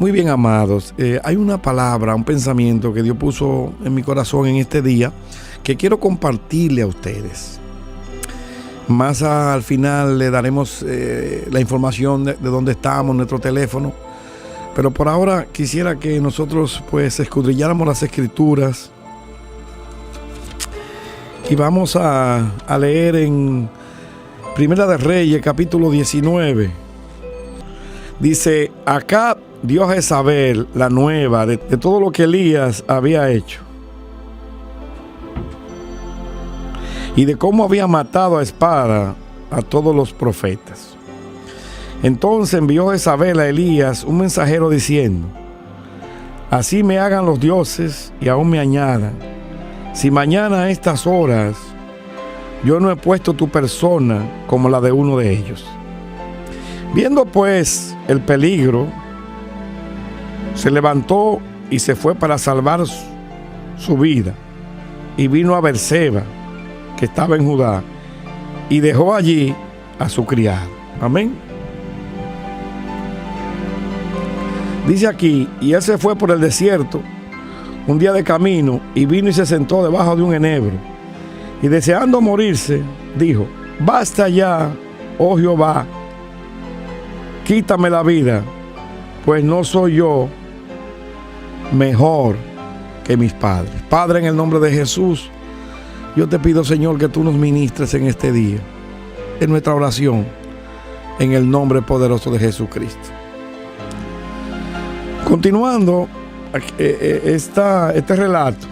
Muy bien, amados. Hay una palabra, un pensamiento que Dios puso en mi corazón en este día que quiero compartirle a ustedes. Más al final le daremos la información de dónde estamos, nuestro teléfono. Pero por ahora quisiera que nosotros pues escudriñáramos las Escrituras. Y vamos a leer en Primera de Reyes, capítulo 19. Dice: Acab dio a Jezabel la nueva de todo lo que Elías había hecho y de cómo había matado a espada a todos los profetas. Entonces envió Jezabel a Elías un mensajero diciendo: Así me hagan los dioses y aún me añadan, si mañana a estas horas yo no he puesto tu persona como la de uno de ellos. Viendo pues el peligro, se levantó y se fue para salvar su vida, y vino a Berseba, que estaba en Judá, y dejó allí a su criado. Amén. Dice aquí: y él se fue por el desierto un día de camino, y vino y se sentó debajo de un enebro, y deseando morirse, dijo: Basta ya, oh Jehová, quítame la vida, pues no soy yo mejor que mis padres. Padre, en el nombre de Jesús, yo te pido, Señor, que tú nos ministres en este día, en nuestra oración, en el nombre poderoso de Jesucristo. Continuando este relato,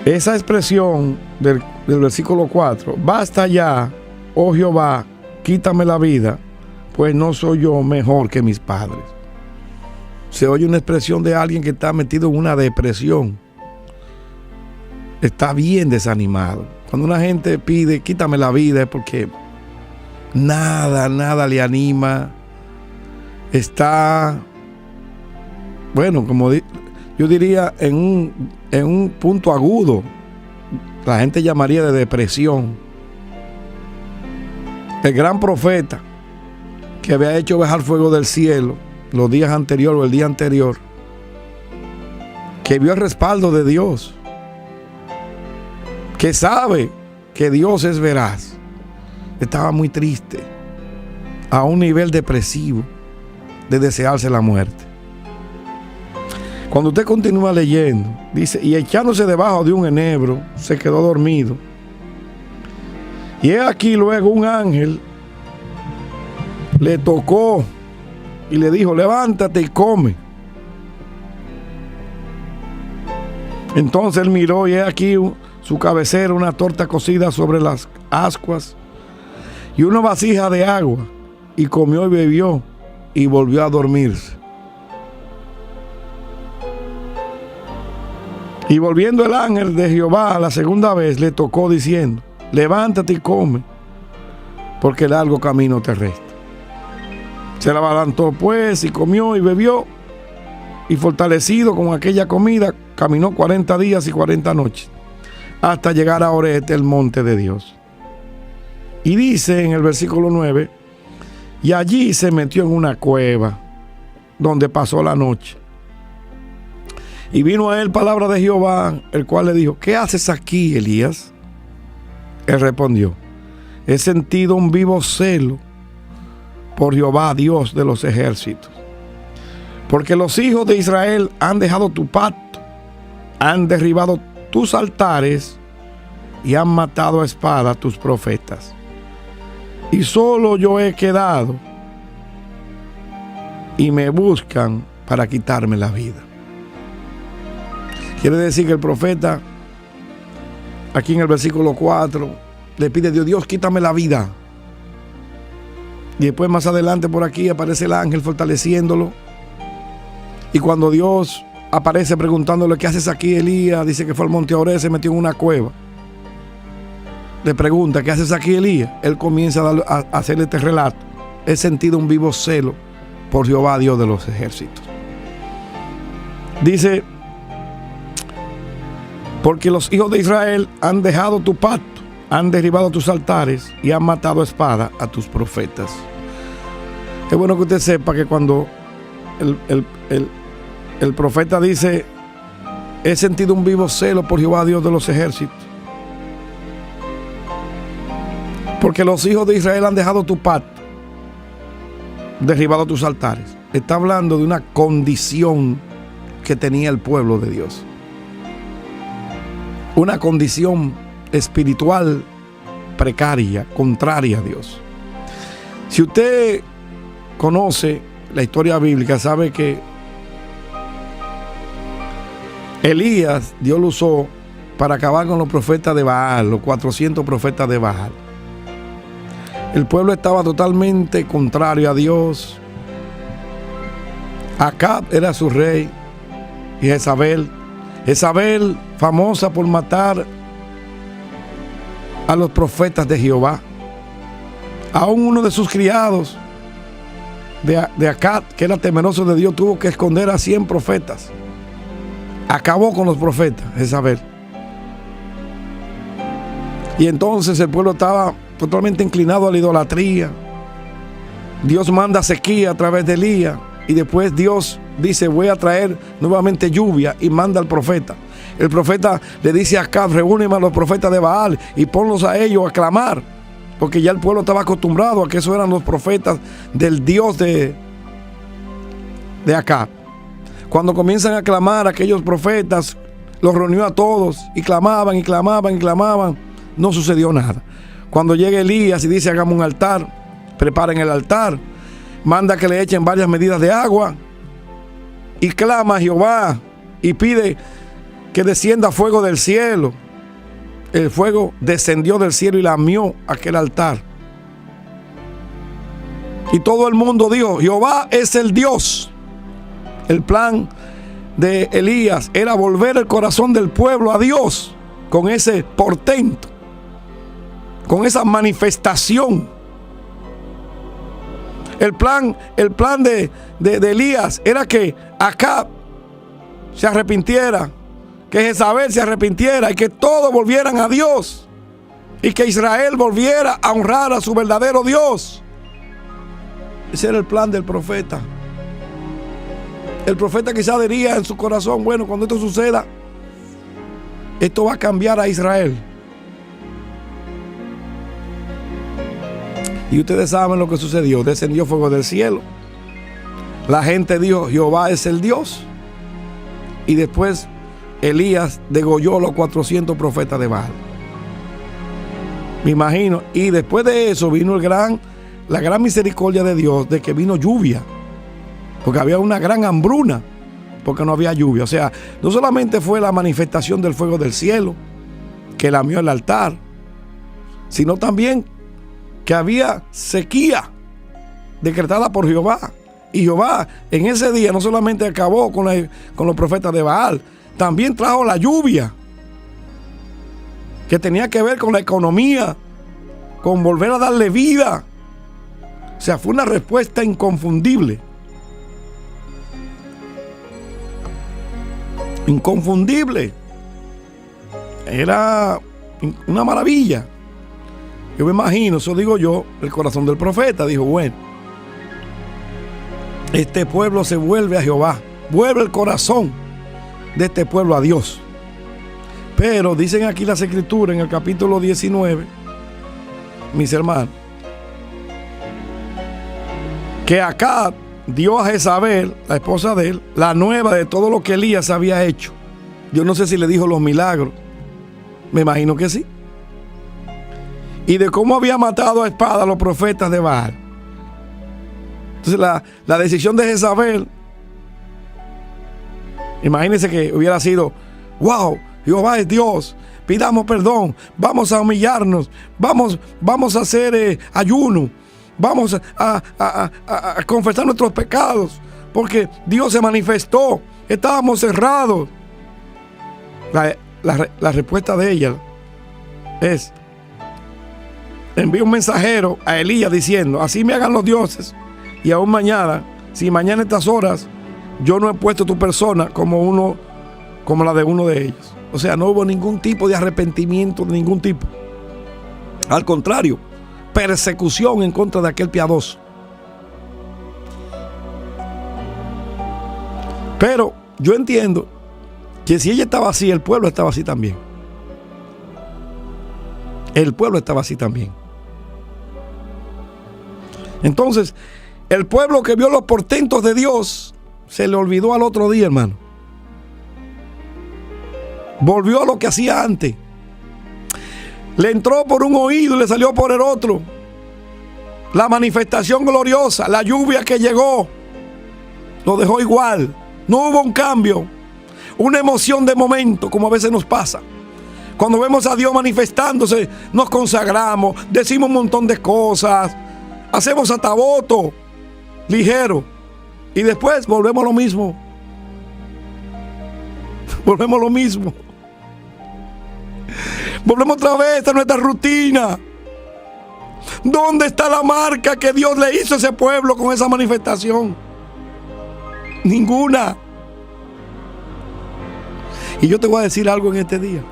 esa expresión del versículo 4, basta ya, oh Jehová, quítame la vida, pues no soy yo mejor que mis padres. Se oye una expresión de alguien que está metido en una depresión. Está bien desanimado. Cuando una gente pide quítame la vida es porque nada le anima. Está, bueno, como yo diría, en un punto agudo. La gente llamaría de depresión. El gran profeta que había hecho bajar fuego del cielo los días anteriores o el día anterior, que vio el respaldo de Dios, que sabe que Dios es veraz, estaba muy triste, a un nivel depresivo de desearse la muerte. Cuando usted continúa leyendo, dice: y echándose debajo de un enebro, se quedó dormido. Y he aquí luego un ángel le tocó y le dijo: levántate y come. Entonces él miró y he aquí su cabecera, una torta cocida sobre las ascuas y una vasija de agua, y comió y bebió y volvió a dormirse. Y volviendo el ángel de Jehová la segunda vez, le tocó diciendo: levántate y come, porque largo camino te resta. Se levantó pues y comió y bebió, y fortalecido con aquella comida, caminó 40 días y 40 noches, hasta llegar a Oreb, el monte de Dios. Y dice en el versículo 9: y allí se metió en una cueva, donde pasó la noche. Y vino a él palabra de Jehová, el cual le dijo: ¿qué haces aquí, Elías? Él respondió: he sentido un vivo celo por Jehová, Dios de los ejércitos, porque los hijos de Israel han dejado tu pacto, han derribado tus altares y han matado a espada a tus profetas. Y solo yo he quedado, y me buscan para quitarme la vida. Quiere decir que el profeta, aquí en el versículo 4, le pide a Dios: Dios, quítame la vida. Y después más adelante por aquí aparece el ángel fortaleciéndolo. Y cuando Dios aparece preguntándole: ¿qué haces aquí, Elías? Dice que fue al monte Oreb, se metió en una cueva. Le pregunta: ¿qué haces aquí, Elías? Él comienza a hacerle este relato: he sentido un vivo celo por Jehová, Dios de los ejércitos. Dice: porque los hijos de Israel han dejado tu pacto, han derribado tus altares y han matado a espada a tus profetas. Es bueno que usted sepa que cuando el profeta dice: he sentido un vivo celo por Jehová, Dios de los ejércitos, porque los hijos de Israel han dejado tu pacto, derribado tus altares. Está hablando de una condición que tenía el pueblo de Dios, una condición espiritual precaria, contraria a Dios. Si usted conoce la historia bíblica, sabe que Elías, Dios lo usó para acabar con los profetas de Baal, los 400 profetas de Baal. El pueblo estaba totalmente contrario a Dios. Acab era su rey, y Jezabel, famosa por matar a los profetas de Jehová. Aún uno de sus criados de Acab, que era temeroso de Dios, tuvo que esconder a 100 profetas. Acabó con los profetas, Jezabel. Y entonces el pueblo estaba totalmente inclinado a la idolatría. Dios manda sequía a través de Elías, y después Dios dice: voy a traer nuevamente lluvia, y manda al profeta. El profeta le dice a Acab: reúneme a los profetas de Baal y ponlos a ellos a clamar, porque ya el pueblo estaba acostumbrado a que esos eran los profetas del Dios de Acab. Cuando comienzan a clamar, aquellos profetas los reunió a todos y clamaban y clamaban y clamaban. No sucedió nada. Cuando llega Elías y dice: hagamos un altar, preparen el altar, manda que le echen varias medidas de agua, y clama a Jehová y pide que descienda fuego del cielo. El fuego descendió del cielo y lamió aquel altar. Y todo el mundo dijo: Jehová es el Dios. El plan de Elías era volver el corazón del pueblo a Dios con ese portento, con esa manifestación. El plan de Elías era que Acab se arrepintiera, que Jezabel se arrepintiera, y que todos volvieran a Dios, y que Israel volviera a honrar a su verdadero Dios. Ese era el plan del profeta. El profeta quizá diría en su corazón: bueno, cuando esto suceda, esto va a cambiar a Israel. Y ustedes saben lo que sucedió. Descendió fuego del cielo. La gente dijo: Jehová es el Dios. Y después Elías degolló a los 400 profetas de Baal. Me imagino. Y después de eso vino la gran misericordia de Dios, de que vino lluvia. Porque había una gran hambruna, porque no había lluvia. O sea, no solamente fue la manifestación del fuego del cielo que lamió el altar, sino también que había sequía decretada por Jehová. Y Jehová en ese día no solamente acabó con los profetas de Baal, también trajo la lluvia, que tenía que ver con la economía, con volver a darle vida. O sea, fue una respuesta inconfundible. Inconfundible. Era una maravilla. Yo me imagino, eso digo yo, el corazón del profeta dijo: bueno, este pueblo se vuelve a Jehová, vuelve el corazón de este pueblo a Dios. Pero dicen aquí las escrituras en el capítulo 19, mis hermanos, que Acab dio a Jezabel, la esposa de él, la nueva de todo lo que Elías había hecho. Yo no sé si le dijo los milagros, me imagino que sí, y de cómo había matado a espada a los profetas de Baal. Entonces la decisión de Jezabel, imagínense que hubiera sido: wow, Jehová es Dios, pidamos perdón, vamos a humillarnos, vamos a hacer ayuno, vamos a confesar nuestros pecados, porque Dios se manifestó, estábamos cerrados. La respuesta de ella es: envía un mensajero a Elías diciendo: así me hagan los dioses, y aún mañana, si mañana a estas horas yo no he puesto tu persona como la de uno de ellos. O sea, no hubo ningún tipo de arrepentimiento de ningún tipo. Al contrario, persecución en contra de aquel piadoso. Pero yo entiendo que si ella estaba así, el pueblo estaba así también. El pueblo estaba así también. Entonces, el pueblo que vio los portentos de Dios se le olvidó al otro día, hermano. Volvió a lo que hacía antes. Le entró por un oído y le salió por el otro. La manifestación gloriosa, la lluvia que llegó, lo dejó igual. No hubo un cambio, una emoción de momento, como a veces nos pasa. Cuando vemos a Dios manifestándose, nos consagramos, decimos un montón de cosas, hacemos hasta voto ligero y después volvemos a lo mismo. Volvemos a lo mismo. Volvemos otra vez a nuestra rutina. ¿Dónde está la marca que Dios le hizo a ese pueblo con esa manifestación? Ninguna. Y yo te voy a decir algo en este día.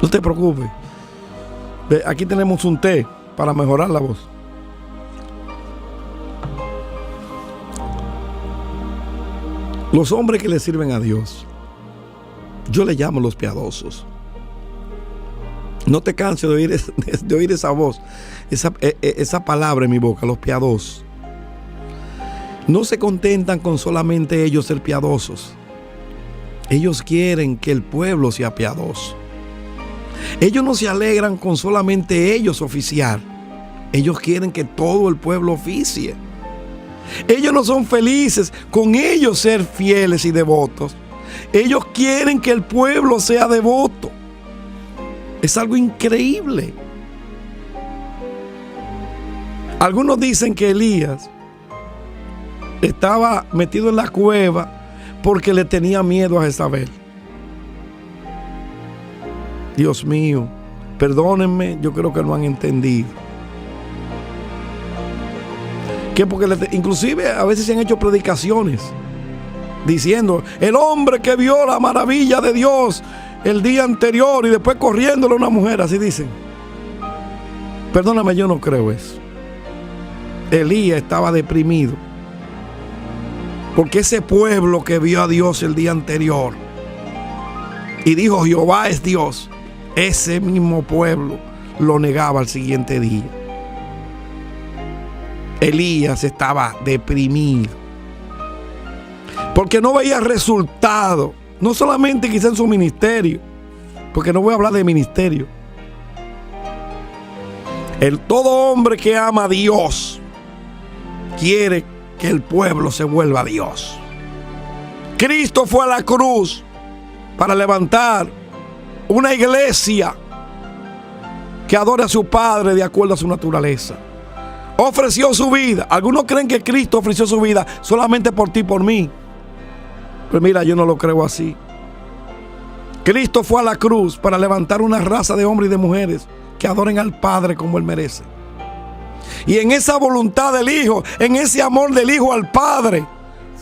No te preocupes. Aquí tenemos un té para mejorar la voz. Los hombres que le sirven a Dios, yo le llamo los piadosos. No te canses de oír esa voz, esa palabra en mi boca, los piadosos. No se contentan con solamente ellos ser piadosos. Ellos quieren que el pueblo sea piadoso. Ellos no se alegran con solamente ellos oficiar. Ellos quieren que todo el pueblo oficie. Ellos no son felices con ellos ser fieles y devotos. Ellos quieren que el pueblo sea devoto. Es algo increíble. Algunos dicen que Elías estaba metido en la cueva porque le tenía miedo a Jezabel. Dios mío, perdónenme, yo creo que no han entendido. Que porque inclusive a veces se han hecho predicaciones diciendo: el hombre que vio la maravilla de Dios el día anterior y después corriéndole a una mujer, así dicen. Perdóname, yo no creo eso. Elías estaba deprimido porque ese pueblo que vio a Dios el día anterior y dijo: Jehová es Dios, ese mismo pueblo lo negaba al siguiente día. Elías estaba deprimido porque no veía resultado, no solamente quizá en su ministerio, porque no voy a hablar de ministerio. Todo hombre que ama a Dios quiere que el pueblo se vuelva a Dios. Cristo fue a la cruz para levantar una iglesia que adore a su Padre de acuerdo a su naturaleza. Ofreció su vida. Algunos creen que Cristo ofreció su vida solamente por ti y por mí. Pero mira, yo no lo creo así. Cristo fue a la cruz para levantar una raza de hombres y de mujeres que adoren al Padre como Él merece. Y en esa voluntad del Hijo, en ese amor del Hijo al Padre,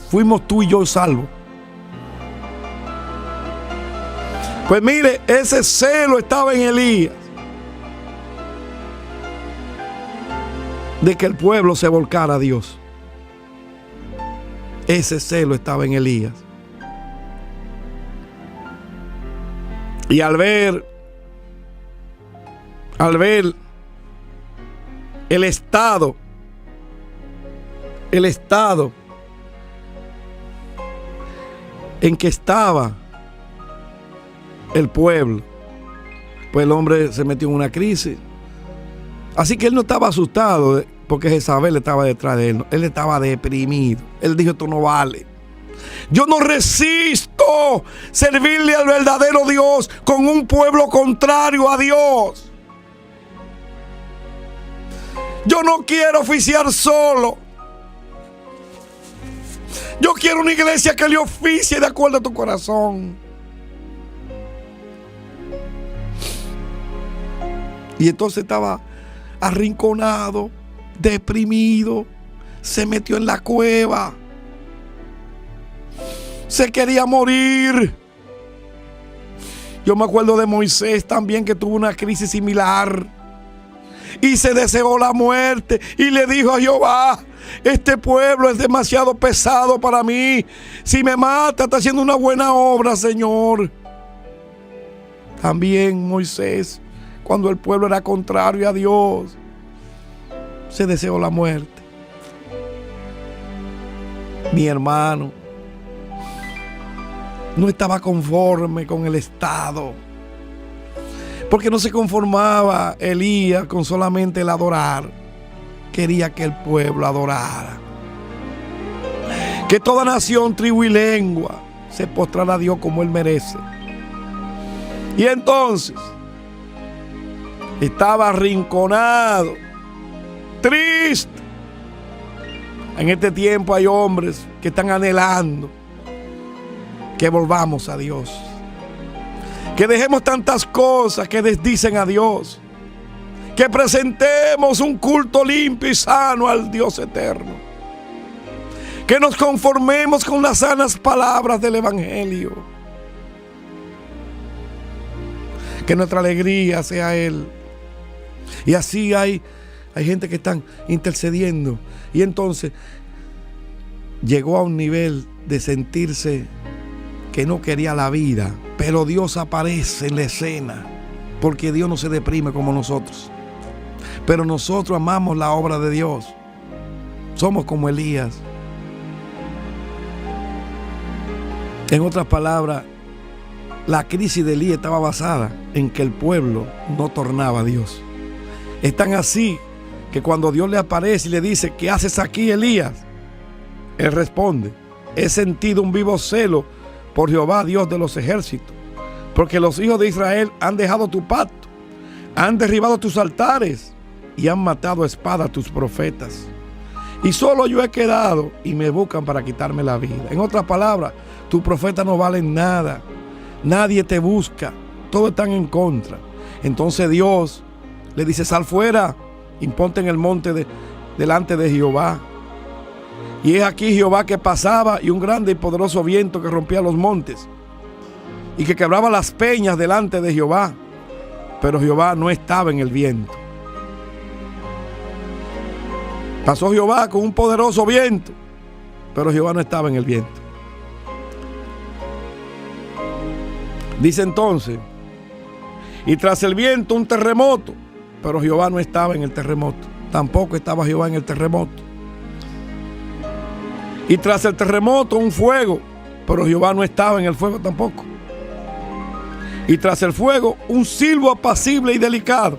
fuimos tú y yo salvos. Pues mire, ese celo estaba en Elías de que el pueblo se volcara a Dios. Ese celo estaba en Elías. Y al ver el estado en que estaba el pueblo, pues el hombre se metió en una crisis. Así que él no estaba asustado porque Jezabel estaba detrás de él. Él estaba deprimido. Él dijo: esto no vale. Yo no resisto servirle al verdadero Dios con un pueblo contrario a Dios. Yo no quiero oficiar solo. Yo quiero una iglesia que le oficie de acuerdo a tu corazón. Y entonces estaba arrinconado, deprimido, se metió en la cueva, se quería morir. Yo me acuerdo de Moisés también, que tuvo una crisis similar. y se deseó la muerte y le dijo a Jehová: este pueblo es demasiado pesado para mí. Si me mata, está haciendo una buena obra, Señor. También Moisés, cuando el pueblo era contrario a Dios, se deseó la muerte. Mi hermano no estaba conforme con el estado, porque no se conformaba Elías con solamente el adorar. Quería que el pueblo adorara, que toda nación, tribu y lengua se postrara a Dios como Él merece. Y entonces estaba arrinconado, triste. En este tiempo hay hombres que están anhelando que volvamos a Dios, que dejemos tantas cosas que desdicen a Dios, que presentemos un culto limpio y sano al Dios eterno, que nos conformemos con las sanas palabras del Evangelio, que nuestra alegría sea Él. Y así hay gente que están intercediendo, y entonces llegó a un nivel de sentirse que no quería la vida, pero Dios aparece en la escena, porque Dios no se deprime como nosotros. Pero nosotros amamos la obra de Dios. Somos como Elías. En otras palabras, la crisis de Elías estaba basada en que el pueblo no tornaba a Dios. Es tan así que cuando Dios le aparece y le dice: ¿qué haces aquí, Elías?, él responde: he sentido un vivo celo por Jehová, Dios de los ejércitos, porque los hijos de Israel han dejado tu pacto, han derribado tus altares y han matado a espada a tus profetas. Y solo yo he quedado y me buscan para quitarme la vida. En otras palabras, tus profetas no valen nada. Nadie te busca. Todos están en contra. Entonces Dios le dice: sal fuera y ponte en el monte delante de Jehová. Y es aquí Jehová que pasaba, y un grande y poderoso viento que rompía los montes y que quebraba las peñas delante de Jehová. Pero Jehová no estaba en el viento. Pasó Jehová con un poderoso viento, pero Jehová no estaba en el viento. Dice entonces: y tras el viento un terremoto, pero Jehová no estaba en el terremoto. Tampoco estaba Jehová en el terremoto. Y tras el terremoto un fuego, pero Jehová no estaba en el fuego tampoco. Y tras el fuego un silbo apacible y delicado.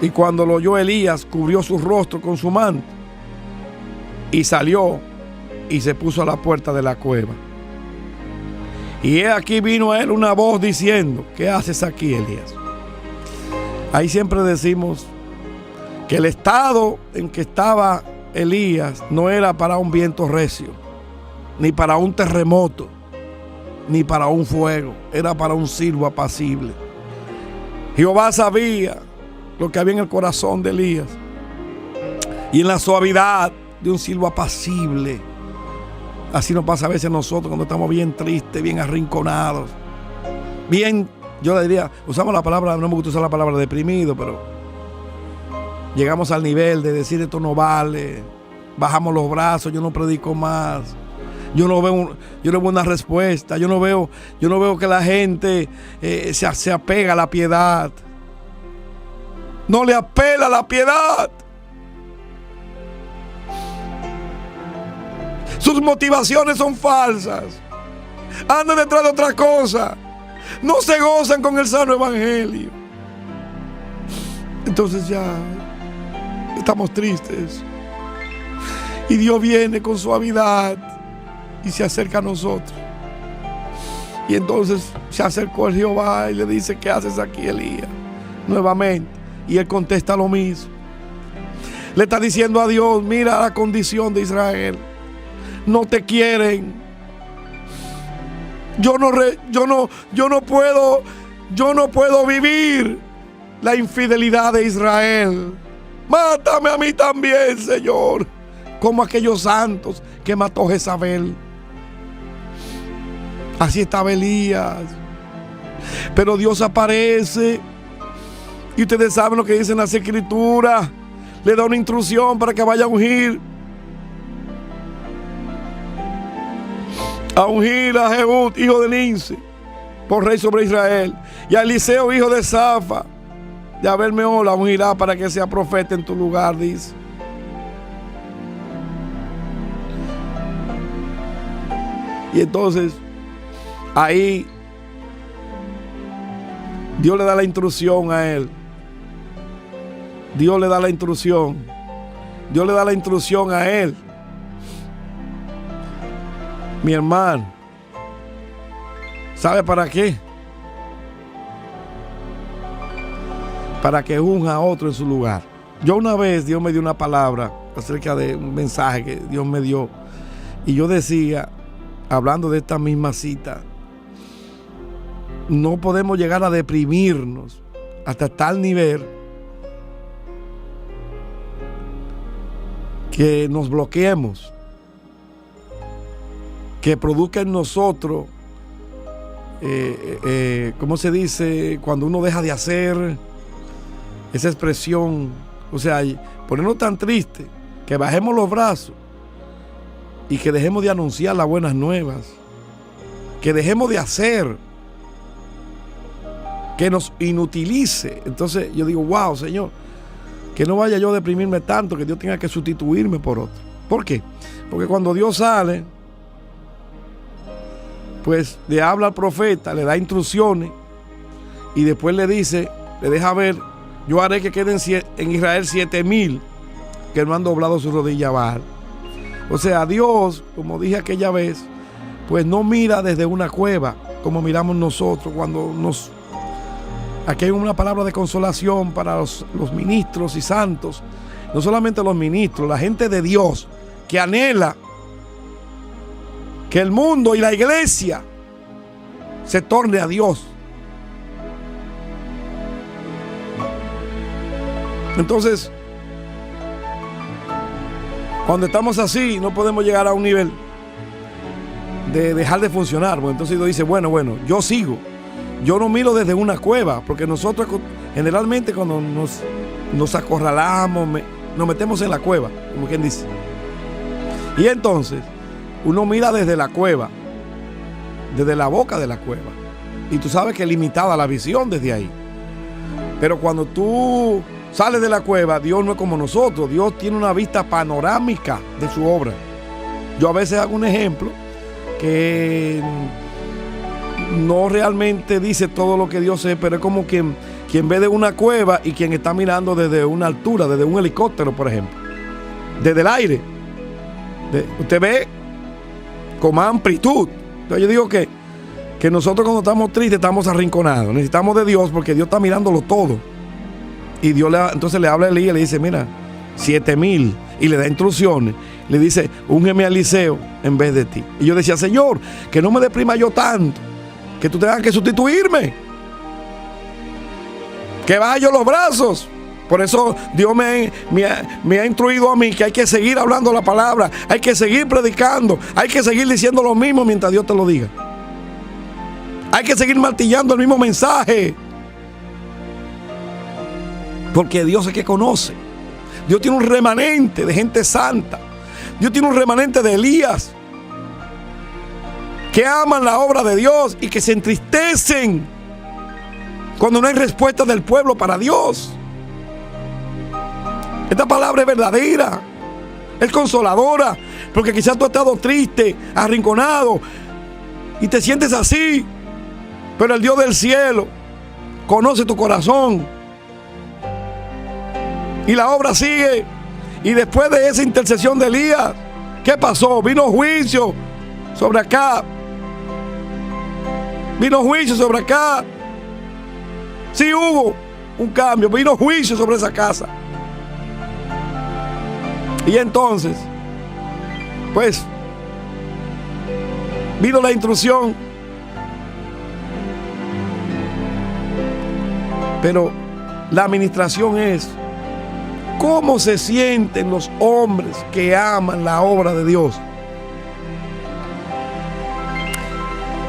Y cuando lo oyó Elías, cubrió su rostro con su manto y salió y se puso a la puerta de la cueva. Y he aquí vino a él una voz diciendo: ¿qué haces aquí, Elías? Ahí siempre decimos que el estado en que estaba Elías no era para un viento recio, ni para un terremoto, ni para un fuego. Era para un silbo apacible. Jehová sabía lo que había en el corazón de Elías, y en la suavidad de un silbo apacible. Así nos pasa a veces a nosotros cuando estamos bien tristes, bien arrinconados, bien, yo le diría, usamos la palabra, no me gusta usar la palabra deprimido, pero llegamos al nivel de decir: esto no vale, bajamos los brazos, yo no predico más, yo no veo una respuesta, yo no veo que la gente se apega a la piedad. No le apela la piedad. Sus motivaciones son falsas. Andan detrás de otra cosa. No se gozan con el sano evangelio. Entonces ya estamos tristes. Y Dios viene con suavidad y se acerca a nosotros. Y entonces se acercó a Jehová y le dice: ¿qué haces aquí, Elías? Nuevamente. Y él contesta lo mismo. Le está diciendo a Dios: mira la condición de Israel. No te quieren. Yo no puedo vivir la infidelidad de Israel. Mátame a mí también, Señor, como aquellos santos que mató Jezabel. Así estaba Elías. Pero Dios aparece Y ustedes saben lo que dicen las escrituras. Le da una instrucción para que vaya a ungir. A ungir a Jehud, hijo de Ninsi, por rey sobre Israel. Y a Eliseo, hijo de Safa, de Abel-Mehola, la ungirá para que sea profeta en tu lugar, dice. Y entonces, ahí, Dios le da la instrucción a él. Dios le da la instrucción. Dios le da la instrucción a él. Mi hermano, ¿sabe para qué? Para que unja a otro en su lugar. Yo una vez, Dios me dio una palabra acerca de un mensaje que Dios me dio. Y yo decía, hablando de esta misma cita, no podemos llegar a deprimirnos hasta tal nivel que nos bloqueemos, que produzca en nosotros, ¿cómo se dice? Cuando uno deja de hacer esa expresión, o sea, ponernos tan triste, que bajemos los brazos y que dejemos de anunciar las buenas nuevas, que dejemos de hacer, que nos inutilice. Entonces yo digo, wow, Señor, que no vaya yo a deprimirme tanto que Dios tenga que sustituirme por otro. ¿Por qué? Porque cuando Dios sale, pues le habla al profeta, le da instrucciones y después le dice, le deja ver, yo haré que queden en Israel 7,000 que no han doblado su rodilla a Baal. O sea, Dios, como dije aquella vez, pues no mira desde una cueva como miramos nosotros cuando nos... Aquí hay una palabra de consolación para los ministros y santos, no solamente los ministros, la gente de Dios que anhela que el mundo y la iglesia se torne a Dios. Entonces, cuando estamos así, no podemos llegar a un nivel de dejar de funcionar. Porque entonces Dios dice, bueno, yo sigo. Yo no miro desde una cueva, porque nosotros generalmente cuando nos acorralamos, nos metemos en la cueva, como quien dice. Y entonces, uno mira desde la cueva, desde la boca de la cueva. Y tú sabes que es limitada la visión desde ahí. Pero cuando tú sales de la cueva, Dios no es como nosotros. Dios tiene una vista panorámica de su obra. Yo a veces hago un ejemplo que no realmente dice todo lo que Dios es, pero es como quien ve de una cueva y quien está mirando desde una altura, desde un helicóptero, por ejemplo. Desde el aire. Usted ve con más amplitud. Entonces yo digo que nosotros cuando estamos tristes estamos arrinconados. Necesitamos de Dios porque Dios está mirándolo todo. Y Dios entonces le habla a Elías y le dice, mira, 7,000. Y le da instrucciones. Le dice, úngeme a Eliseo en vez de ti. Y yo decía, Señor, que no me deprima yo tanto, que tú tengas que sustituirme, que baje yo los brazos. Por eso Dios me ha instruido a mí que hay que seguir hablando la palabra, hay que seguir predicando, hay que seguir diciendo lo mismo mientras Dios te lo diga. Hay que seguir martillando el mismo mensaje. Porque Dios es que conoce. Dios tiene un remanente de gente santa. Dios tiene un remanente de Elías que aman la obra de Dios y que se entristecen cuando no hay respuesta del pueblo para Dios. Esta palabra es verdadera, es consoladora, porque quizás tú has estado triste, arrinconado y te sientes así, pero el Dios del cielo conoce tu corazón y la obra sigue. Y después de esa intercesión de Elías, ¿qué pasó? Vino juicio sobre acá. Vino juicio sobre acá. Sí hubo un cambio, vino juicio sobre esa casa. Y entonces, pues, vino la instrucción. Pero la administración es cómo se sienten los hombres que aman la obra de Dios.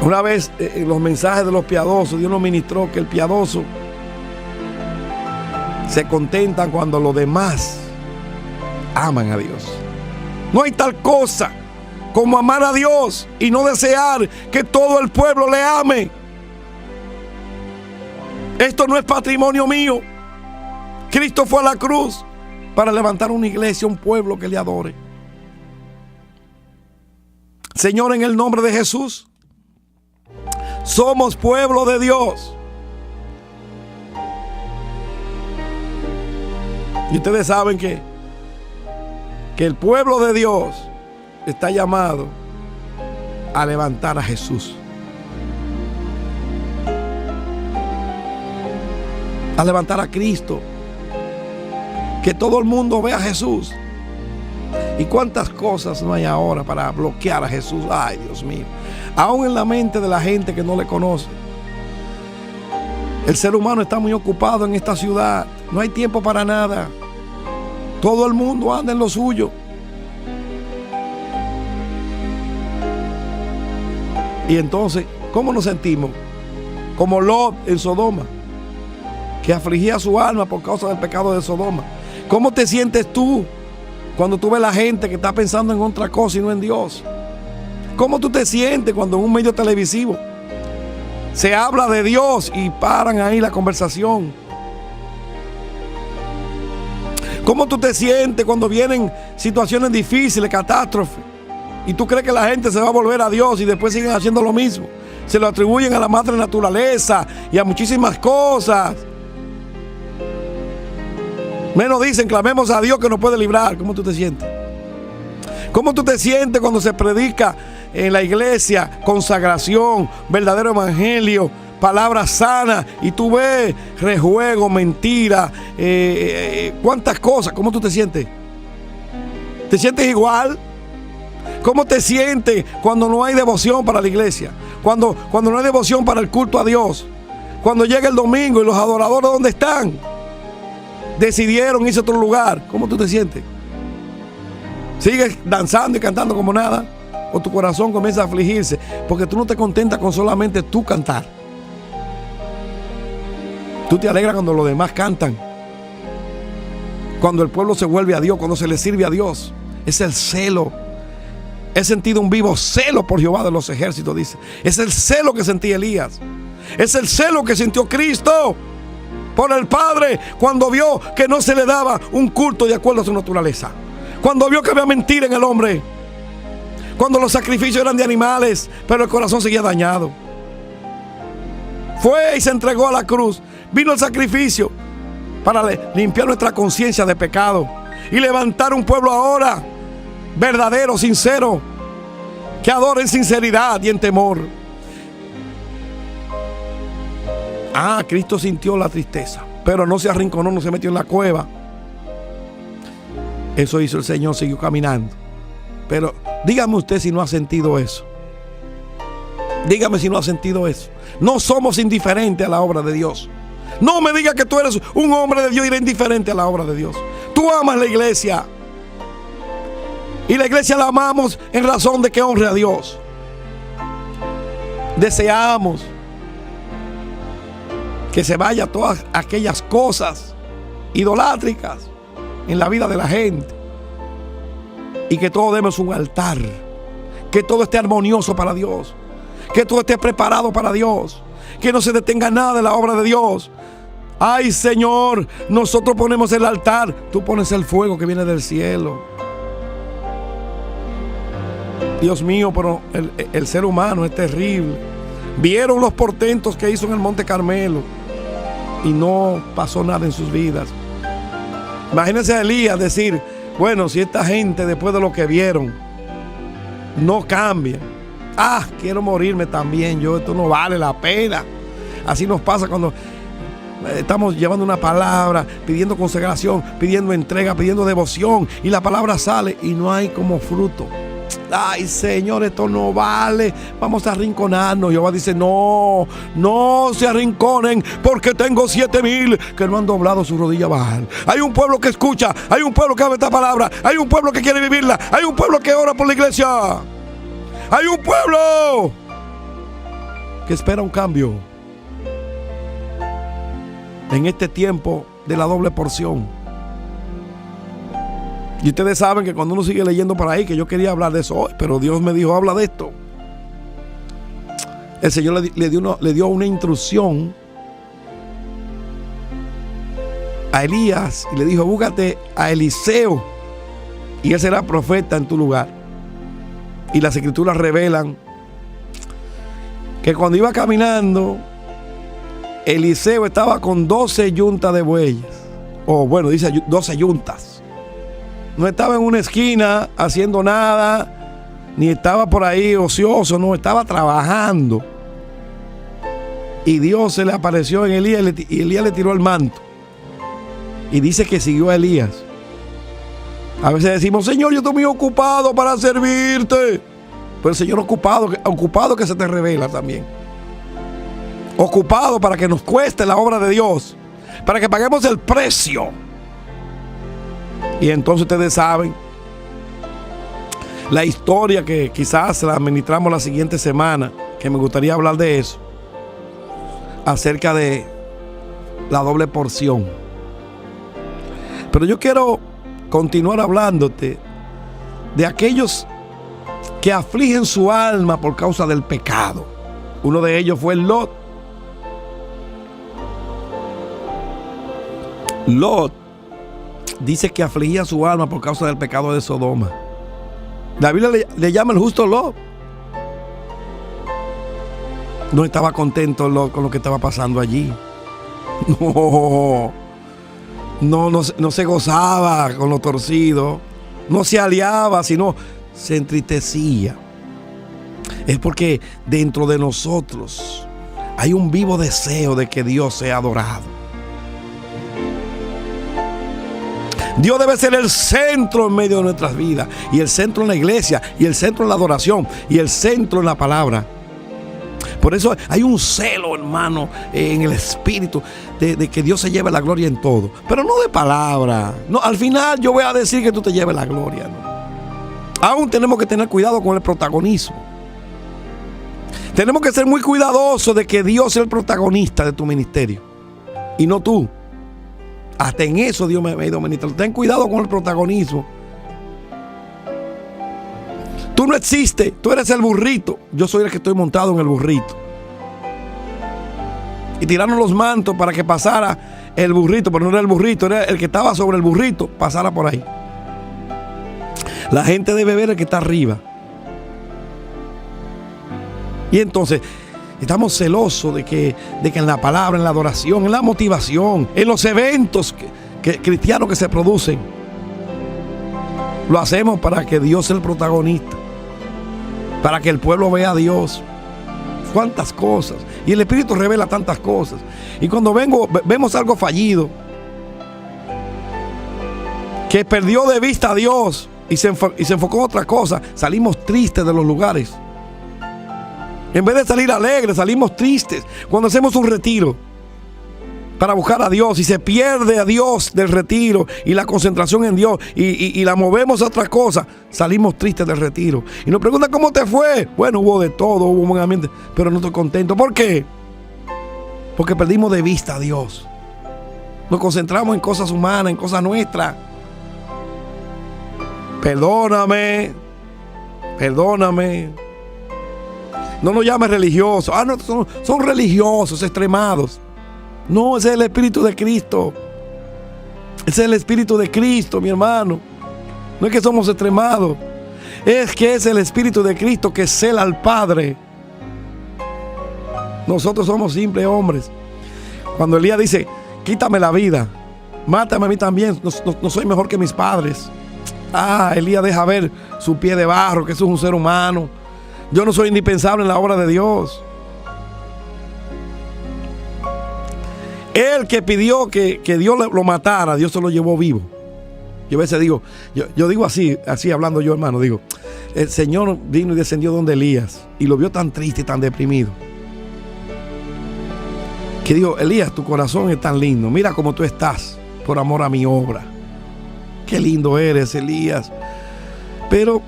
Una vez en los mensajes de los piadosos, Dios nos ministró que el piadoso se contentan cuando los demás aman a Dios. No hay tal cosa como amar a Dios y no desear que todo el pueblo le ame. Esto no es patrimonio mío. Cristo fue a la cruz para levantar una iglesia, un pueblo que le adore. Señor, en el nombre de Jesús, somos pueblo de Dios. Y ustedes saben que el pueblo de Dios está llamado a levantar a Jesús. A levantar a Cristo. Que todo el mundo vea a Jesús. ¿Y cuántas cosas no hay ahora para bloquear a Jesús? Ay, Dios mío. Aún en la mente de la gente que no le conoce. El ser humano está muy ocupado en esta ciudad. No hay tiempo para nada. Todo el mundo anda en lo suyo. Y entonces, ¿cómo nos sentimos? Como Lot en Sodoma, que afligía su alma por causa del pecado de Sodoma. ¿Cómo te sientes tú cuando tú ves la gente que está pensando en otra cosa y no en Dios? ¿Cómo tú te sientes cuando en un medio televisivo se habla de Dios y paran ahí la conversación? ¿Cómo tú te sientes cuando vienen situaciones difíciles, catástrofes, y tú crees que la gente se va a volver a Dios y después siguen haciendo lo mismo? Se lo atribuyen a la madre naturaleza y a muchísimas cosas. Menos dicen, clamemos a Dios que nos puede librar. ¿Cómo tú te sientes? ¿Cómo tú te sientes cuando se predica en la iglesia consagración, verdadero evangelio, palabras sanas, y tú ves rejuego, mentira, cuántas cosas? ¿Cómo tú te sientes? ¿Te sientes igual? ¿Cómo te sientes cuando no hay devoción para la iglesia? Cuando no hay devoción para el culto a Dios. Cuando llega el domingo y los adoradores, ¿dónde están? Decidieron irse a otro lugar. ¿Cómo tú te sientes? ¿Sigues danzando y cantando como nada? ¿O tu corazón comienza a afligirse porque tú no te contentas con solamente tú cantar? Tú te alegras cuando los demás cantan, cuando el pueblo se vuelve a Dios, cuando se le sirve a Dios. Es el celo. He sentido un vivo celo por Jehová de los ejércitos, dice. Es el celo que sentía Elías. Es el celo que sintió Cristo por el Padre cuando vio que no se le daba un culto de acuerdo a su naturaleza. Cuando vio que había mentira en el hombre. Cuando los sacrificios eran de animales, pero el corazón seguía dañado. Fue y se entregó a la cruz. Vino el sacrificio para limpiar nuestra conciencia de pecado y levantar un pueblo ahora verdadero, sincero, que adore en sinceridad y en temor. Cristo sintió la tristeza, pero no se arrinconó, no se metió en la cueva. Eso hizo el Señor, siguió caminando. Pero dígame usted si no ha sentido eso. Dígame si no ha sentido eso. No somos indiferentes a la obra de Dios. No me diga que tú eres un hombre de Dios y eres indiferente a la obra de Dios. Tú amas la iglesia. Y la iglesia la amamos en razón de que honre a Dios. Deseamos que se vaya todas aquellas cosas idolátricas en la vida de la gente. Y que todo demos un altar. Que todo esté armonioso para Dios. Que todo esté preparado para Dios. Que no se detenga nada de la obra de Dios. Ay, Señor, nosotros ponemos el altar. Tú pones el fuego que viene del cielo. Dios mío, pero el ser humano es terrible. Vieron los portentos que hizo en el Monte Carmelo y no pasó nada en sus vidas. Imagínense a Elías decir, bueno, si esta gente después de lo que vieron no cambia, quiero morirme también yo, esto no vale la pena. Así nos pasa cuando estamos llevando una palabra, pidiendo consagración, pidiendo entrega, pidiendo devoción, y la palabra sale y no hay como fruto. Ay, Señor, esto no vale, vamos a arrinconarnos. Jehová dice, no se arrinconen, porque tengo 7,000 que no han doblado su rodilla a Baal. Hay un pueblo que escucha, hay un pueblo que habla esta palabra, hay un pueblo que quiere vivirla, hay un pueblo que ora por la iglesia, hay un pueblo que espera un cambio. En este tiempo de la doble porción. Y ustedes saben que cuando uno sigue leyendo por ahí, que yo quería hablar de eso hoy, pero Dios me dijo, habla de esto. El Señor le dio una instrucción a Elías y le dijo, búscate a Eliseo y él será profeta en tu lugar. Y las escrituras revelan que cuando iba caminando, Eliseo estaba con 12 yuntas de bueyes. O bueno, dice 12 yuntas. No estaba en una esquina haciendo nada, ni estaba por ahí ocioso, no, estaba trabajando. Y Dios se le apareció en Elías y Elías le tiró el manto. Y dice que siguió a Elías. A veces decimos, Señor, yo estoy muy ocupado para servirte. Pero el Señor ocupado que se te revela también. Ocupado para que nos cueste la obra de Dios. Para que paguemos el precio. Y entonces ustedes saben la historia que quizás la administramos la siguiente semana, que me gustaría hablar de eso, acerca de la doble porción. Pero yo quiero continuar hablándote de aquellos que afligen su alma por causa del pecado. Uno de ellos fue Lot. Lot dice que afligía su alma por causa del pecado de Sodoma. La Biblia le llama el justo Lot. No estaba contento Lot con lo que estaba pasando allí. No se gozaba con lo torcido. No se aliaba, sino se entristecía. Es porque dentro de nosotros hay un vivo deseo de que Dios sea adorado. Dios debe ser el centro en medio de nuestras vidas, y el centro en la iglesia, y el centro en la adoración, y el centro en la palabra. Por eso hay un celo, hermano, en el espíritu de que Dios se lleve la gloria en todo, pero no de palabra. No, al final yo voy a decir que tú te lleves la gloria, ¿no? Aún tenemos que tener cuidado con el protagonismo. Tenemos que ser muy cuidadosos de que Dios sea el protagonista de tu ministerio y no tú. Hasta en eso Dios me ha ido ministrando. Ten cuidado con el protagonismo. Tú no existes, tú eres el burrito. Yo soy el que estoy montado en el burrito. Y tiraron los mantos para que pasara el burrito, pero no era el burrito, era el que estaba sobre el burrito, pasara por ahí. La gente debe ver el que está arriba. Y entonces estamos celosos de que en la palabra, en la adoración, en la motivación, en los eventos cristianos que se producen, lo hacemos para que Dios sea el protagonista, para que el pueblo vea a Dios. Cuántas cosas. Y el Espíritu revela tantas cosas. Y cuando vemos algo fallido, que perdió de vista a Dios y se enfocó en otra cosa, salimos tristes de los lugares. En vez de salir alegres, salimos tristes cuando hacemos un retiro para buscar a Dios y se pierde a Dios del retiro y la concentración en Dios y la movemos a otra cosa. Salimos tristes del retiro y nos preguntan ¿cómo te fue? Bueno, hubo de todo, hubo un buen ambiente, pero no estoy contento. ¿Por qué? Porque perdimos de vista a Dios. Nos concentramos en cosas humanas, en cosas nuestras. Perdóname. No nos llames religiosos. No, son religiosos extremados. No, ese es el Espíritu de Cristo. Ese es el Espíritu de Cristo, mi hermano. No es que somos extremados. Es que es el Espíritu de Cristo que cela al Padre. Nosotros somos simples hombres. Cuando Elías dice, quítame la vida, mátame a mí también, no soy mejor que mis padres. Elías deja ver su pie de barro, que eso es un ser humano. Yo no soy indispensable en la obra de Dios. Él que pidió que Dios lo matara, Dios se lo llevó vivo. Yo a veces digo, yo digo así hablando yo, hermano, digo, el Señor vino y descendió donde Elías y lo vio tan triste y tan deprimido, que digo, Elías, tu corazón es tan lindo, mira cómo tú estás por amor a mi obra. Qué lindo eres, Elías. Pero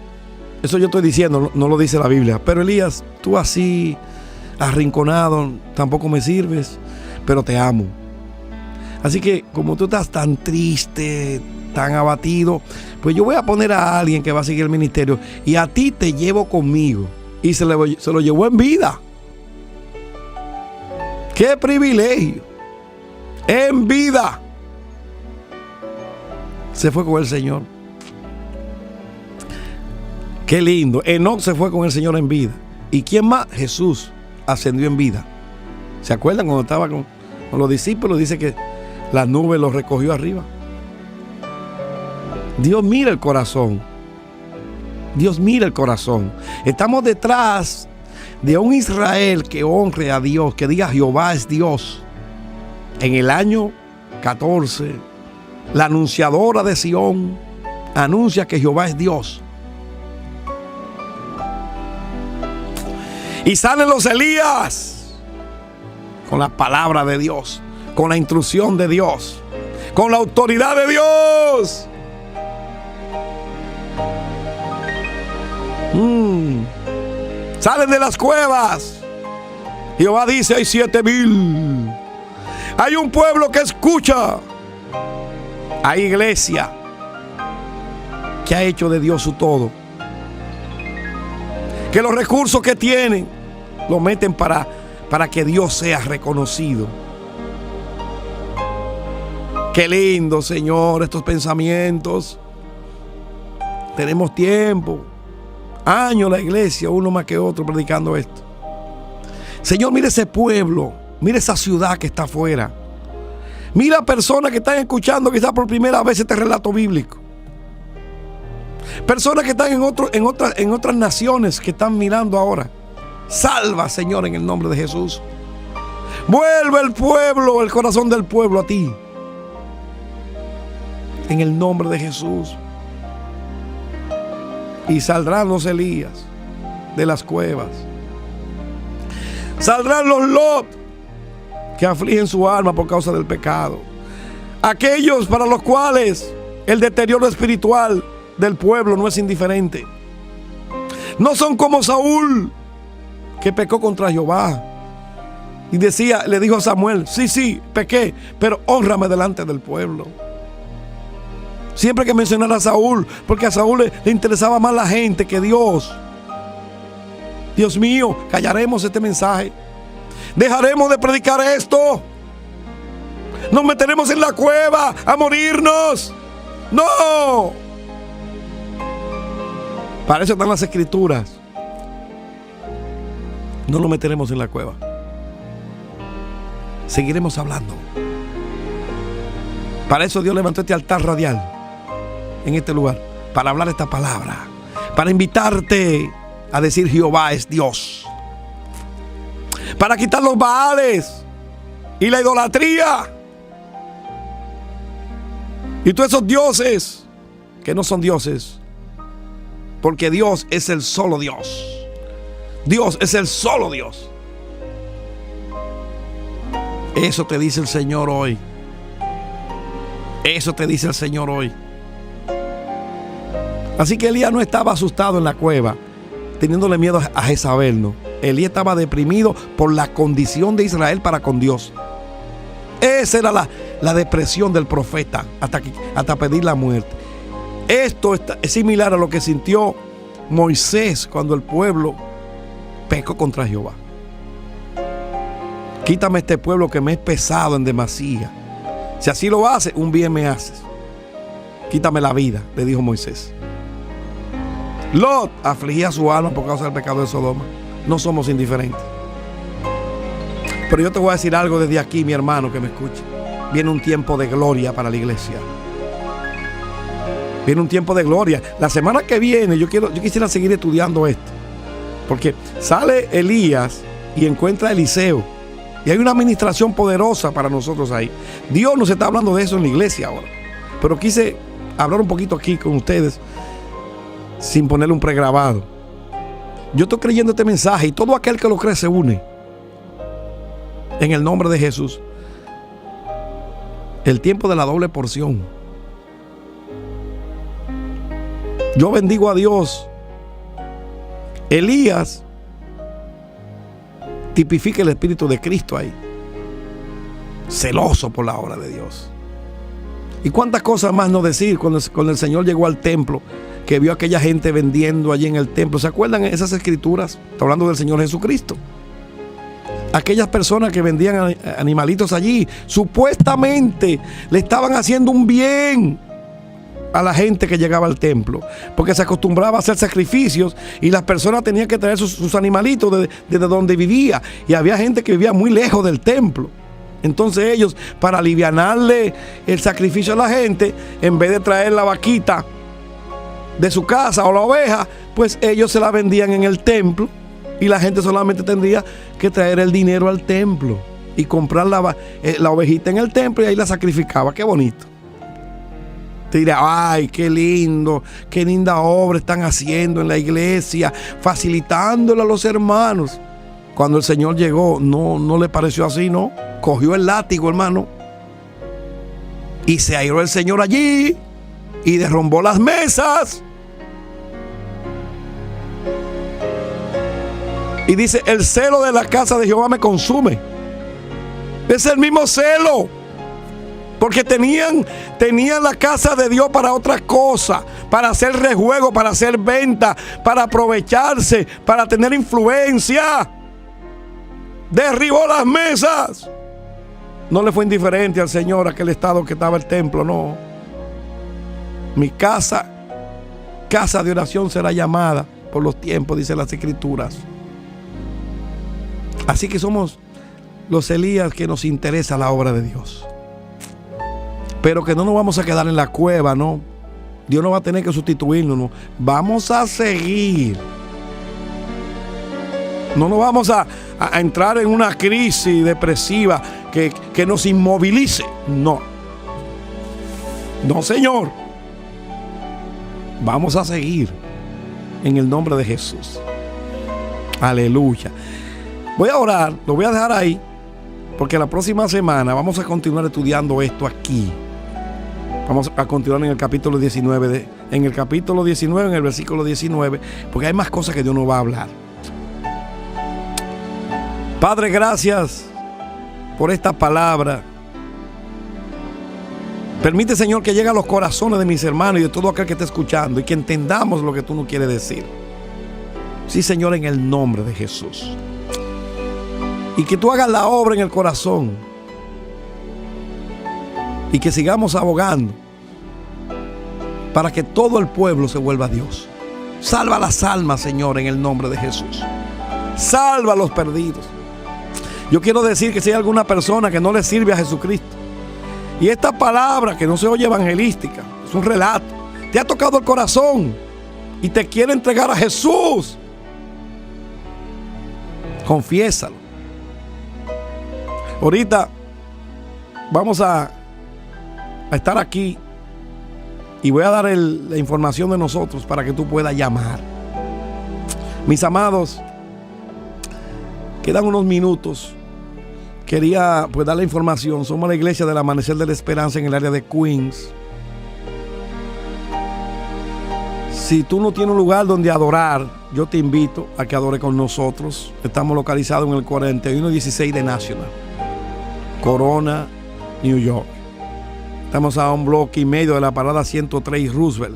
eso yo estoy diciendo, no lo dice la Biblia. Pero Elías, tú así arrinconado tampoco me sirves, pero te amo. Así que como tú estás tan triste, tan abatido, pues yo voy a poner a alguien que va a seguir el ministerio y a ti te llevo conmigo. Y se lo llevó en vida. ¡Qué privilegio! En vida se fue con el Señor. ¡Qué lindo! Enoc se fue con el Señor en vida. ¿Y quién más? Jesús ascendió en vida. ¿Se acuerdan cuando estaba con los discípulos? Dice que la nube los recogió arriba. Dios mira el corazón. Dios mira el corazón. Estamos detrás de un Israel que honre a Dios, que diga Jehová es Dios. En el año 14, la anunciadora de Sión anuncia que Jehová es Dios. Y salen los Elías con la palabra de Dios, con la instrucción de Dios, con la autoridad de Dios. Salen de las cuevas. Jehová dice: hay 7,000. Hay un pueblo que escucha. Hay iglesia que ha hecho de Dios su todo, que los recursos que tienen lo meten para que Dios sea reconocido. Qué lindo, Señor, estos pensamientos. Tenemos tiempo, años la iglesia, uno más que otro, predicando esto. Señor, mira ese pueblo, mira esa ciudad que está afuera. Mira personas que están escuchando quizás por primera vez este relato bíblico. Personas que están en otras naciones que están mirando ahora. Salva, Señor, en el nombre de Jesús. Vuelve el pueblo, el corazón del pueblo a ti. En el nombre de Jesús. Y saldrán los Elías de las cuevas. Saldrán los Lot que afligen su alma por causa del pecado. Aquellos para los cuales el deterioro espiritual del pueblo no es indiferente. No son como Saúl, que pecó contra Jehová y le dijo a Samuel: sí, pequé, pero hónrame delante del pueblo. Siempre que mencionara a Saúl, porque a Saúl le interesaba más la gente que Dios. Dios mío, callaremos este mensaje. Dejaremos de predicar esto. Nos meteremos en la cueva a morirnos. No. Para eso están las escrituras. No nos meteremos en la cueva. Seguiremos hablando. Para eso Dios levantó este altar radial en este lugar, para hablar esta palabra, para invitarte a decir Jehová es Dios, para quitar los baales y la idolatría y todos esos dioses que no son dioses, porque Dios es el solo Dios. Dios es el solo Dios. Eso te dice el Señor hoy. Eso te dice el Señor hoy. Así que Elías no estaba asustado en la cueva, teniéndole miedo a Jezabel, no. Elías estaba deprimido por la condición de Israel para con Dios. Esa era la depresión del profeta hasta pedir la muerte. Esto es similar a lo que sintió Moisés cuando el pueblo pecó contra Jehová. Quítame este pueblo que me es pesado en demasía. Si así lo haces, un bien me haces. Quítame la vida, le dijo Moisés. Lot afligía su alma por causa del pecado de Sodoma. No somos indiferentes. Pero yo te voy a decir algo desde aquí, mi hermano que me escucha. Viene un tiempo de gloria para la iglesia. Viene un tiempo de gloria. La semana que viene yo quisiera seguir estudiando esto. Porque sale Elías y encuentra a Eliseo. Y hay una administración poderosa para nosotros ahí. Dios nos está hablando de eso en la iglesia ahora. Pero quise hablar un poquito aquí con ustedes sin ponerle un pregrabado. Yo estoy creyendo este mensaje y todo aquel que lo cree se une. En el nombre de Jesús. El tiempo de la doble porción. Yo bendigo a Dios. Elías tipifica el Espíritu de Cristo ahí. celoso por la obra de Dios. Y cuántas cosas más no decir cuando el Señor llegó al templo, que vio a aquella gente vendiendo allí en el templo. ¿Se acuerdan esas escrituras? Está hablando del Señor Jesucristo. Aquellas personas que vendían animalitos allí, supuestamente le estaban haciendo un bien a la gente que llegaba al templo, porque se acostumbraba a hacer sacrificios y las personas tenían que traer sus animalitos desde donde vivía, y había gente que vivía muy lejos del templo. Entonces ellos, para alivianarle el sacrificio a la gente, en vez de traer la vaquita de su casa o la oveja, pues ellos se la vendían en el templo, y la gente solamente tendría que traer el dinero al templo y comprar la ovejita en el templo, y ahí la sacrificaba. Qué bonito. Te dirá, ay, qué lindo, qué linda obra están haciendo en la iglesia, facilitándole a los hermanos. Cuando el Señor llegó, no le pareció así, ¿no? Cogió el látigo, hermano, y se airó el Señor allí y derrumbó las mesas. Y dice, el celo de la casa de Jehová me consume. Es el mismo celo, porque tenían la casa de Dios para otras cosas, para hacer rejuego, para hacer venta, para aprovecharse, para tener influencia. Derribó las mesas. No le fue indiferente al Señor aquel estado que estaba el templo, no. Mi casa de oración será llamada por los tiempos, dice las Escrituras. Así que somos los Elías que nos interesa la obra de Dios, pero que no nos vamos a quedar en la cueva, no. Dios no va a tener que sustituirnos, no. Vamos a seguir. No nos vamos a entrar en una crisis depresiva que nos inmovilice. No. No, Señor. Vamos a seguir en el nombre de Jesús. Aleluya. Voy a orar, lo voy a dejar ahí, porque la próxima semana vamos a continuar estudiando esto aquí. Vamos a continuar en el capítulo 19, en el versículo 19, porque hay más cosas que Dios nos va a hablar. Padre, gracias por esta palabra. Permite, Señor, que llegue a los corazones de mis hermanos y de todo aquel que esté escuchando, y que entendamos lo que tú nos quieres decir. Sí, Señor, en el nombre de Jesús. Y que tú hagas la obra en el corazón, y que sigamos abogando para que todo el pueblo se vuelva a Dios. Salva las almas, Señor, en el nombre de Jesús. Salva a los perdidos. Yo quiero decir que si hay alguna persona que no le sirve a Jesucristo, y esta palabra que no se oye evangelística, es un relato, te ha tocado el corazón y te quiere entregar a Jesús, confiésalo. Ahorita vamos a estar aquí y voy a dar la información de nosotros para que tú puedas llamar. Mis amados, quedan unos minutos. Quería pues dar la información. Somos la iglesia del Amanecer de la Esperanza en el área de Queens. Si tú no tienes un lugar donde adorar, yo te invito a que adore con nosotros. Estamos localizados en el 4116 de National, Corona, New York. Estamos a un bloque y medio de la parada 103 Roosevelt.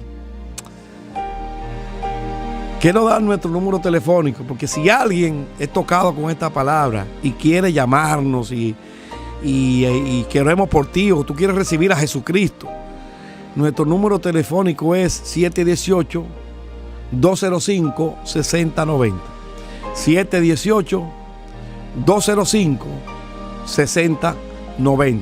Quiero dar nuestro número telefónico, porque si alguien es tocado con esta palabra y quiere llamarnos y queremos por ti, o tú quieres recibir a Jesucristo, nuestro número telefónico es 718-205-6090. 718-205-6090.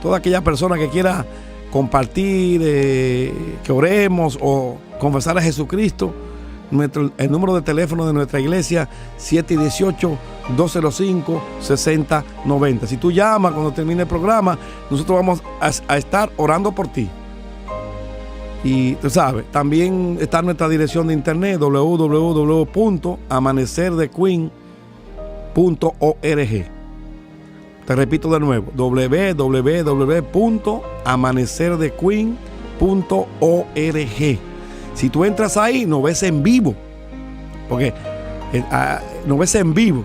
Toda aquella persona que quiera compartir, que oremos o confesar a Jesucristo, el número de teléfono de nuestra iglesia, 718-205-6090. Si tú llamas cuando termine el programa, nosotros vamos a estar orando por ti. Y tú sabes, también está nuestra dirección de internet, www.amanecerdequeen.org. Te repito de nuevo, www.amanecerdequeen.org. Si tú entras ahí, nos ves en vivo, porque nos ves en vivo.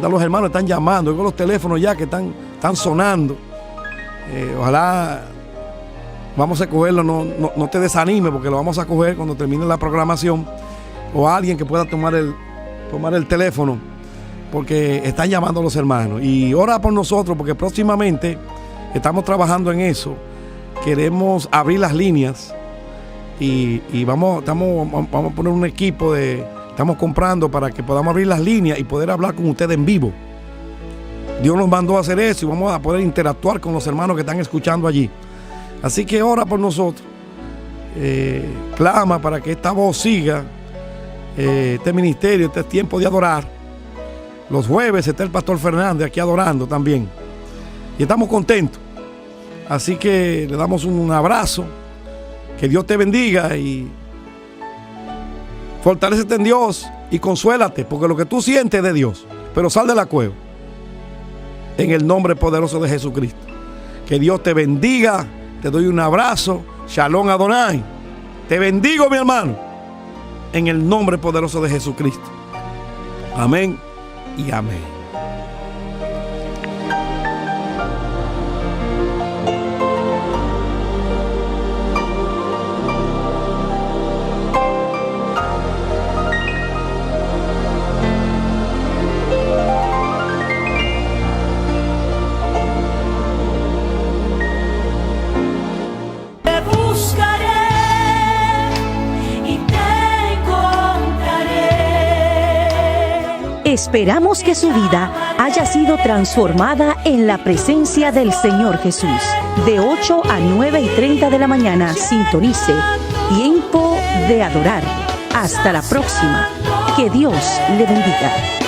Los hermanos están llamando, oigo los teléfonos ya que están están sonando. Ojalá vamos a cogerlo, no te desanime, porque lo vamos a coger cuando termine la programación, o alguien que pueda tomar el teléfono, porque están llamando a los hermanos. Y ora por nosotros, porque próximamente estamos trabajando en eso. Queremos abrir las líneas y vamos a poner un equipo estamos comprando para que podamos abrir las líneas y poder hablar con ustedes en vivo. Dios nos mandó a hacer eso y vamos a poder interactuar con los hermanos que están escuchando allí. Así que ora por nosotros. Clama para que esta voz siga, este ministerio, este tiempo de adorar. Los jueves está el pastor Fernández aquí adorando también. Y estamos contentos. Así que le damos un abrazo. Que Dios te bendiga y fortalécete en Dios y consuélate, porque lo que tú sientes es de Dios. Pero sal de la cueva. En el nombre poderoso de Jesucristo. Que Dios te bendiga. Te doy un abrazo. Shalom Adonai. Te bendigo, mi hermano. En el nombre poderoso de Jesucristo. Amén y amén. Esperamos que su vida haya sido transformada en la presencia del Señor Jesús. De 8 a 9:30 de la mañana, sintonice Tiempo de Adorar. Hasta la próxima. Que Dios le bendiga.